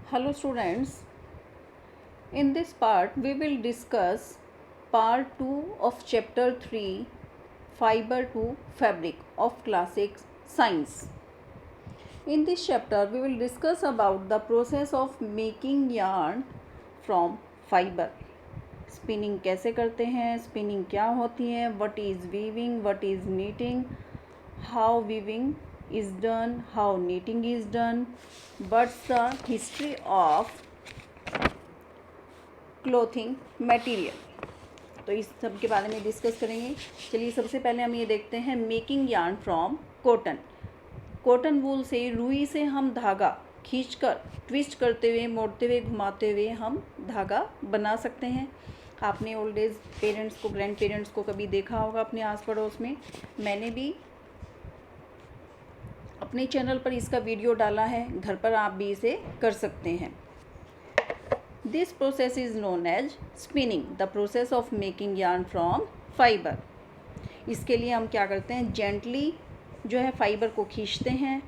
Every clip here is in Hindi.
Hello students, in this part we will discuss part 2 of chapter 3 fiber to fabric of classic science. In this chapter we will discuss about the process of making yarn from fiber. Spinning कैसे करते हैं, स्पिनिंग क्या होती है, what is weaving, what is knitting, how weaving is done, how knitting is done, what's the history of clothing material. तो इस सब के बारे में डिस्कस करेंगे. चलिए सबसे पहले हम ये देखते हैं making yarn from cotton. Cotton wool से, रुई से हम धागा खींचकर ट्विस्ट करते हुए, मोड़ते हुए, घुमाते हुए हम धागा बना सकते हैं. आपने ओल्ड एज पेरेंट्स को, ग्रैंड पेरेंट्स को कभी देखा होगा अपने आस पड़ोस में. मैंने भी अपने चैनल पर इसका वीडियो डाला है, घर पर आप भी इसे कर सकते हैं. This process is known as spinning, the process of making yarn from fibre. इसके लिए हम क्या करते हैं, जेंटली जो है फाइबर को खींचते हैं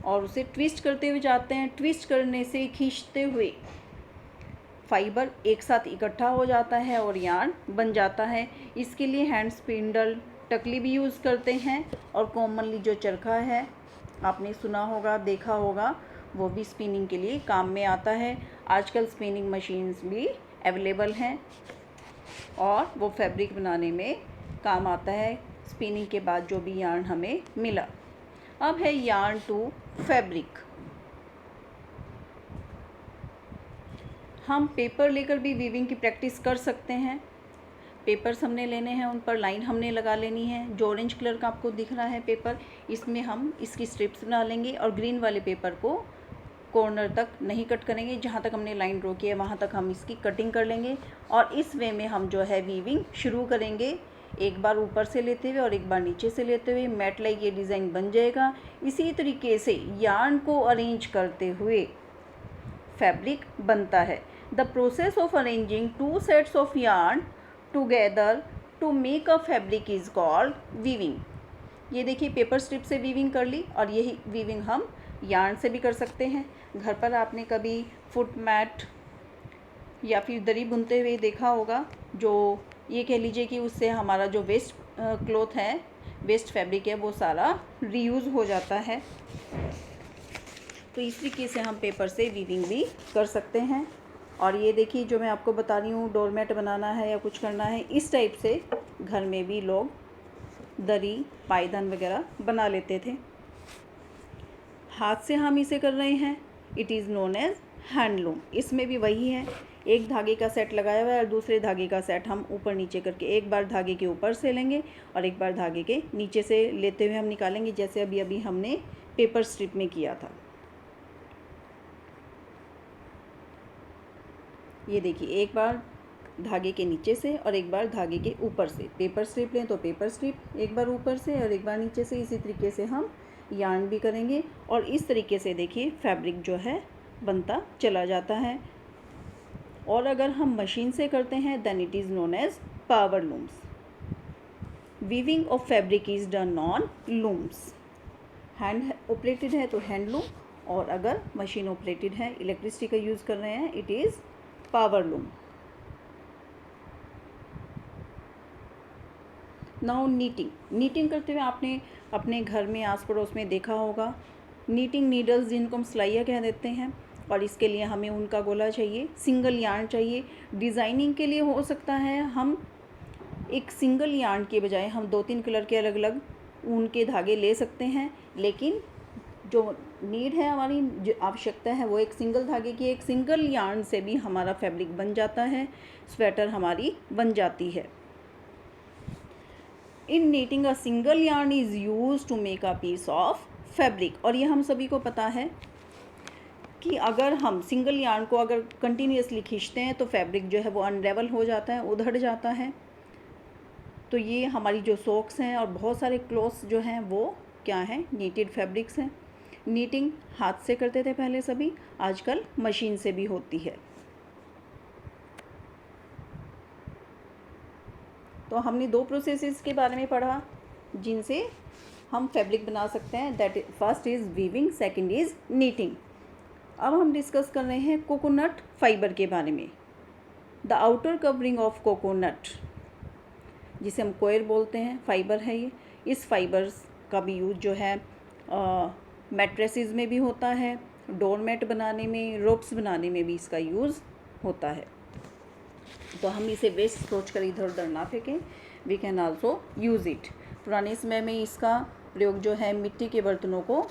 और उसे ट्विस्ट करते हुए जाते हैं. ट्विस्ट करने से, खींचते हुए फाइबर एक साथ इकट्ठा हो जाता है और यार्न बन जाता है. इसके लिए हैंड स्पिंडल, टकली भी यूज़ करते हैं और कॉमनली जो चरखा है, आपने सुना होगा, देखा होगा, वो भी स्पिनिंग के लिए काम में आता है. आजकल स्पिनिंग मशीन्स भी अवेलेबल हैं और वो फैब्रिक बनाने में काम आता है, स्पिनिंग के बाद जो भी यार्न हमें मिला. अब है यार्न टू फैब्रिक. हम पेपर लेकर भी वीविंग की प्रैक्टिस कर सकते हैं. पेपर्स हमने लेने हैं, उन पर लाइन हमने लगा लेनी है. जो ऑरेंज कलर का आपको दिख रहा है पेपर, इसमें हम इसकी स्ट्रिप्स बना लेंगे और ग्रीन वाले पेपर को कॉर्नर तक नहीं कट करेंगे. जहाँ तक हमने लाइन ड्रॉ की है वहाँ तक हम इसकी कटिंग कर लेंगे और इस वे में हम जो है वीविंग शुरू करेंगे. एक बार ऊपर से लेते हुए और एक बार नीचे से लेते हुए मैट लाइक ये डिज़ाइन बन जाएगा. इसी तरीके से यार्न को अरेंज करते हुए फैब्रिक बनता है. The process of arranging two sets of yarn together to make a fabric is called weaving. ये देखिए पेपर स्ट्रिप से वीविंग कर ली और यही वीविंग हम यार्न से भी कर सकते हैं. घर पर आपने कभी फुट मैट या फिर दरी बुनते हुए देखा होगा, जो ये कह लीजिए कि उससे हमारा जो वेस्ट क्लॉथ है, वेस्ट फैब्रिक है, वो सारा रीयूज़ हो जाता है. तो इस तरीके से हम पेपर से वीविंग भी कर सकते हैं. और ये देखिए जो मैं आपको बता रही हूँ, डोरमेट बनाना है या कुछ करना है, इस टाइप से घर में भी लोग दरी, पायदान वगैरह बना लेते थे. हाथ से हम इसे कर रहे हैं, it is known as handloom. इसमें भी वही है, एक धागे का सेट लगाया हुआ है और दूसरे धागे का सेट हम ऊपर नीचे करके एक बार धागे के ऊपर से लेंगे और एक बार धागे के नीचे से लेते हुए हम निकालेंगे, जैसे अभी अभी हमने पेपर स्ट्रिप में किया था. ये देखिए एक बार धागे के नीचे से और एक बार धागे के ऊपर से. पेपर स्ट्रिप लें तो पेपर स्ट्रिप एक बार ऊपर से और एक बार नीचे से. इसी तरीके से हम यार्न भी करेंगे और इस तरीके से देखिए फैब्रिक जो है बनता चला जाता है. और अगर हम मशीन से करते हैं then it is known as power looms. Weaving of fabric is done on looms. Hand operated है तो हैंडलूम, और अगर मशीन ऑपरेटेड है, इलेक्ट्रिसिटी का यूज़ कर रहे हैं, it is power loom. Now knitting. Knitting करते हुए आपने अपने घर में, आस पड़ोस में देखा होगा, नीटिंग नीडल्स जिनको हम सिलाइयाँ कह देते हैं. और इसके लिए हमें उनका गोला चाहिए, सिंगल यार्न चाहिए. डिज़ाइनिंग के लिए हो सकता है हम एक सिंगल यार्न के बजाय हम 2-3 कलर के अलग अलग ऊन के धागे ले सकते हैं, लेकिन जो नीड है, हमारी जो आवश्यकता है, वो एक सिंगल धागे की. एक सिंगल यार्न से भी हमारा फैब्रिक बन जाता है, स्वेटर हमारी बन जाती है. In knitting a single yarn is use to make a piece of fabric. और ये हम सभी को पता है कि अगर हम सिंगल यार्न को अगर कंटिन्यूसली खींचते हैं तो फैब्रिक जो है वो अनरेवल हो जाता है, उधड़ जाता है. तो ये हमारी जो सॉक्स हैं और बहुत सारे क्लॉथ्स जो हैं वो क्या हैं, नीटेड फैब्रिक्स हैं. नीटिंग हाथ से करते थे पहले सभी, आजकल मशीन से भी होती है. तो हमने 2 प्रोसेसेस के बारे में पढ़ा जिनसे हम फैब्रिक बना सकते हैं. That first is weaving, second is knitting. अब हम डिस्कस कर रहे हैं कोकोनट फाइबर के बारे में। The outer covering of coconut, जिसे हम कोयर बोलते हैं, फाइबर है ये। इस फाइबर्स का भी यूज़ जो है मैट्रेसेस में भी होता है, डोरमेट बनाने में, रोप्स बनाने में भी इसका यूज़ होता है। तो हम इसे वेस्ट सोच कर इधर उधर ना फेंकें, we can also use it. पुराने समय में इसका प्रयोग जो है मिट्टी के बर्तनों को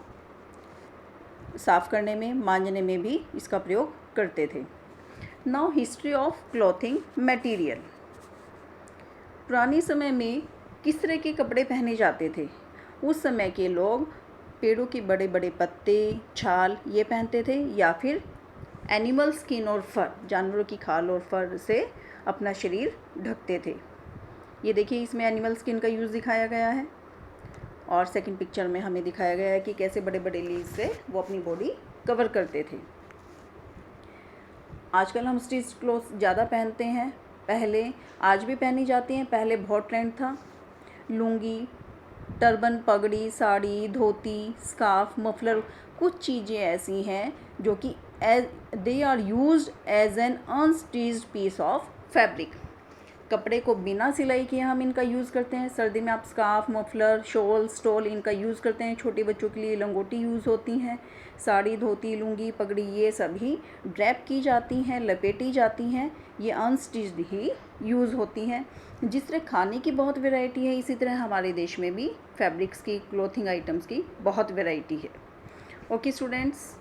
साफ़ करने में, मांजने में भी इसका प्रयोग करते थे। Now history of clothing material. पुराने समय में किस तरह के कपड़े पहने जाते थे? उस समय के लोग पेड़ों के बड़े बड़े पत्ते, छाल ये पहनते थे, या फिर एनिमल स्किन और फर, जानवरों की खाल और फर से अपना शरीर ढकते थे। ये देखिए, इसमें एनिमल स्किन का यूज़ दिखाया गया है, और सेकंड पिक्चर में हमें दिखाया गया है कि कैसे बड़े बड़े लीव्स से वो अपनी बॉडी कवर करते थे। आजकल हम स्टिच क्लोथ ज़्यादा पहनते हैं, पहले आज भी पहनी जाती हैं, पहले बहुत ट्रेंड था। लुंगी, टर्बन, पगड़ी, साड़ी, धोती, स्कार्फ, मफलर, कुछ चीज़ें ऐसी हैं जो कि they are used as an unstitched piece of fabric. कपड़े को बिना सिलाई किए हम इनका यूज़ करते हैं। सर्दी में आप स्कार्फ, मफलर, शॉल, स्टोल इनका यूज़ करते हैं। छोटे बच्चों के लिए लंगोटी यूज़ होती हैं। साड़ी, धोती, लुंगी, पगड़ी ये सभी ड्रैप की जाती हैं, लपेटी जाती हैं, ये अनस्टिच्ड ही यूज़ होती हैं। जिस तरह खाने की बहुत वैरायटी है, इसी तरह हमारे देश में भी फैब्रिक्स की, क्लोथिंग आइटम्स की बहुत वैरायटी है। Okay students.